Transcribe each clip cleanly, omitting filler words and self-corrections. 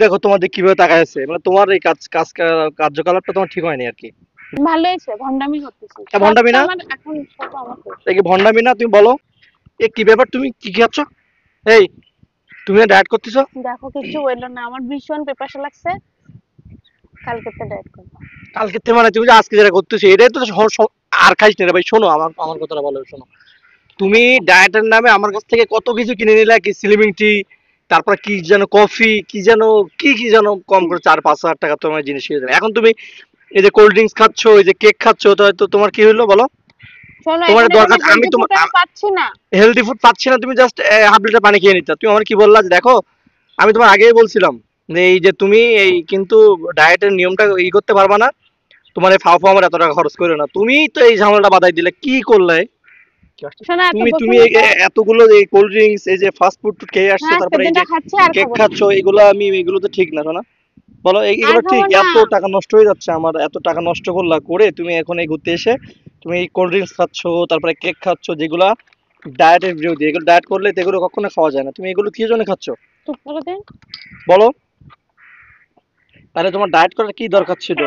দেখো তোমাদের কিভাবে তাকায় আছে, মানে তোমার এই কার্যকলাপটা তোমার ঠিক হয়নি আর কি। ভালো হয়েছে, ভন্ডামি করতেছি, এটা সব ভন্ডামি তো না? আমার এখন সব আমার দোষ। এটা কি ভন্ডামি না? তুমি বলো, এ কি ব্যাপার, তুমি কি খাচ্ছ? এই, তুমি ডায়েট করতেছো? দেখো কিছু হইলো না, আমার ভীষণ পেপাসা লাগছে, কালকে তো ডায়েট করবো। কালকে থেকে মানে তুমি যে আজকে যেটা করতেছো এটাই তো আর খাইস না রে ভাই। শোনো, আমার আমার কথাটা ভালো শোনো। তুমি ডায়েটের নামে আমার কাছ থেকে কত কিছু কিনে নিলে, কি স্লিমিং টি, তারপর কি যেন কফি, কি যেন কি যেন কম করে 4-5 হাজার টাকা তোমার জিনিস কিনে দেবে। এখন তুমি এই যে কোল্ড ড্রিঙ্কস খাচ্ছ, এই যে কেক খাচ্ছ, তো হয়তো তোমার কি হলো বলো? শোনো, তোমার এখানে কোনো দরকার, আমি হেলদি তোমার ফুড আমি পাচ্ছি না। হেলদি ফুড পাচ্ছি না, তুমি জাস্ট হাফ লিটার পানি খেয়ে নিতে। তুমি আমার কি বললা যে দেখো, আমি তোমার আগেই বলছিলাম যে এই যে তুমি এই কিন্তু ডায়েটের নিয়মটা করতে পারবা না। তোমার এই ফাও ফাও আমার এত টাকা খরচ করে না, তুমি তো এই ঝামেলাটা বাধাই দিলে, কি করলে? শোনো, এত তুমি বকো তুমি না এই তো। এতগুলো এই কোল্ড ড্রিঙ্কস, এই যে ফাস্ট ফুড খেয়ে আসছো, হ্যাঁ, আজকের তারপরে এই দিনটা যে খাচ্ছি, আর কেক খাবো না। খাচ্ছ, এগুলো আমি এগুলো তো ঠিক না, শোনা। বলো আর এগুলো ঠিক? খাবো না। এত টাকা নষ্ট হয়ে যাচ্ছে আমার, এত টাকা নষ্ট করলা করে তুমি এখন এই ঘুরতে এসে তুমি এই কোল্ড ড্রিঙ্কস খাচ্ছ, তারপরে কেক খাচ্ছ, যেগুলা ডায়েটের বিরোধী। এগুলো ডায়েট করলে তো এগুলো কখনো খাওয়া যায় না। তুমি এগুলো কি জন্য খাচ্ছ চুপ করে দিন। বলো? তাহলে তোমার ডায়েট করার কি দরকার ছিল?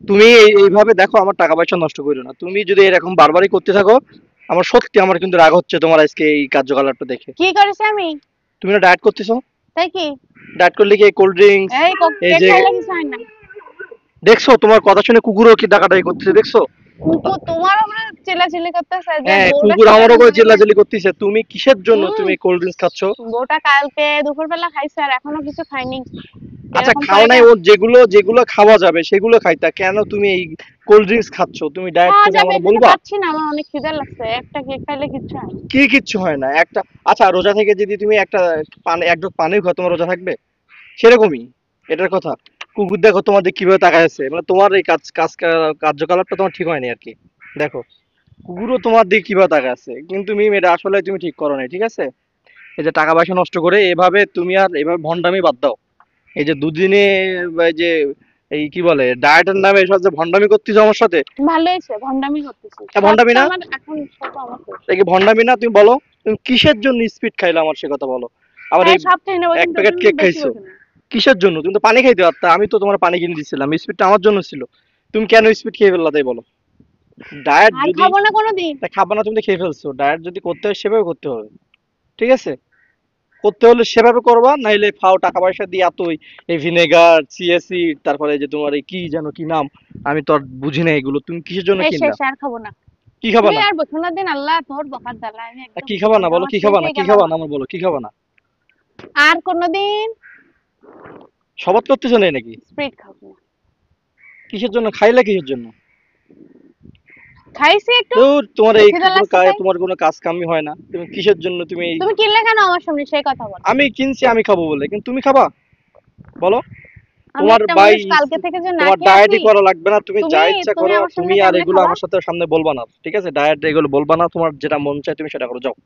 তুমি এইভাবে দেখো, আমার টাকা পয়সা নষ্ট করো না। তুমি যদি এরকম বারবারই করতে থাকো, আমার সত্যি আমার কিন্তু রাগ হচ্ছে তোমার আজকে এই কার্যকলাপটা দেখে। কি করেছি আমি? তুমি না ডায়েট করতেছো? তাই কি? ডায়েট করলে কি কোল্ড ড্রিঙ্কস, এই এই কেক যে খাইলে কিছু হয় না। দেখছো তোমার কথা শুনে কুকুরও কি ডাকাডাকি করতেছে, দেখছো? কুকুর তোমার উপরে চিল্লাচিল্লি করতেছে যে হ্যাঁ, বউটা কুকুর খেতে আমার না উপরে দিলে। চিল্লাচিল্লি করতেছে। তুমি কিসের জন্য হুম। তুমি কোল্ড ড্রিঙ্কস খাচ্ছ? বউটা কালকে দুপুরবেলা খাইছে আর এখনো কিছু খাইনি। আচ্ছা, এরকম খাও করে নাই, ও যেগুলো যেগুলো খাওয়া যাবে সেগুলো খাইতা, কেন তুমি এই কোল্ড ড্রিঙ্কস খাচ্ছ? তুমি ডায়েট খাওয়া করে যাবে, আমার কিন্তু বলবা? পাচ্ছি না, আমার অনেক খিদে লাগছে, একটা কেক খাইলে কিচ্ছু হয় না। কি কিচ্ছু হয় না একটা? আচ্ছা, রোজা থেকে যদি তুমি একটা পানি, এক ঢোক পানিও খাও, তোমার রোজা থাকবে? সেরকমই এটার কথা। কুকুর দেখো তোমাদের কিভাবে তাকায় আছে, মানে তোমার এই কার্যকলাপটা তোমার ঠিক হয়নি আর কি। দেখো, কুকুরও তোমার দিকে কিভাবে তাকায় আছে, কিন্তু মিম এটা আসলে তুমি ঠিক করো নাই, ঠিক আছে? এই যে টাকা পয়সা নষ্ট করে এভাবে তুমি আর এভাবে ভন্ডামি বাদ দাও। এই যে দুদিনে এই যে এই কি বলে ডায়েটের নামে এসব যে ভন্ডামি করতেছো আমার সাথে, ভালো হয়েছে, ভন্ডামি করতেছি, এটা সব ভন্ডামি তো না? আমার এখন সব আমার দোষ। এটা কি ভন্ডামি না? তুমি বলো, তুমি কিসের জন্য স্পিড খাইলে আমার, সে কথা বলো। আবার হ্যাঁ, এই সব খেয়ে নেবো, এক কিন্তু প্যাকেট তুমি কেক বেশি খাইছো, বোঝো না। কিসের জন্য? তুমি তো পানি খাইতে পারতা, আমি তো তোমার পানি কিনে দিচ্ছিলাম, স্পিডটা আমার জন্য ছিল। তুমি কেন স্পিড খেয়ে ফেললা তাই বলো? ডায়েট আর যদি, খাবো না কোনোদিন। তা খাবা না তুমি তো খেয়ে ফেলছো। ডায়েট যদি করতে হয় সেভাবে করতে হবে, ঠিক আছে? করতে হলে সেভাবে করবা, নাইলে ফাও টাকা পয়সা দিয়ে এত এই ভিনেগার, সিএসি, তারপরে এই যে তোমার এই কি যেন কি নাম, আমি তো আর বুঝি না এগুলো, তুমি কিসের জন্য এই কিনলা? শেষ, আর খাবো না। কি খাবা তুই না? আর বসো না দিন, আল্লাহ তোর বকার জ্বালা আমি তা একদম কি খাবা বুঝলাম না না, বলো, আমার কি শেষ খাবা না, হয়ে কি গেল খাবা আমার। না আমার বলো, কি খাবা না? আর কোনোদিন শপথ করতেছো না নাকি? স্প্রিট খাবো না। কিসের জন্য খাইলে, কিসের জন্য? খাইছি একটু, তো তোমার এই খিদে কোনো লাগছে তাই। তোমার কোনো কাজ কামই হয় না, তুমি কিসের জন্য তুমি এই? তুমি কিনলে কেন আমার সামনে, সেই কথা বলো। আমি কিনছি আমি খাবো বলে, কিন্তু তুমি খাবা? বলো। আমি তোমার একটা বাই, মানুষ কালকে থেকে যে না তোমার খেয়ে আছি। ডায়েটই করা লাগবে না, তুমি তুমি যা ইচ্ছা তুমি করো। আমার তুমি সামনে আর কেমনে এগুলো খাবা? আমার সাথে সামনে বলবা না, ঠিক আছে? ডায়েট এগুলো বলবা না, তোমার যেটা মন চায় তুমি সেটা করো, যাও।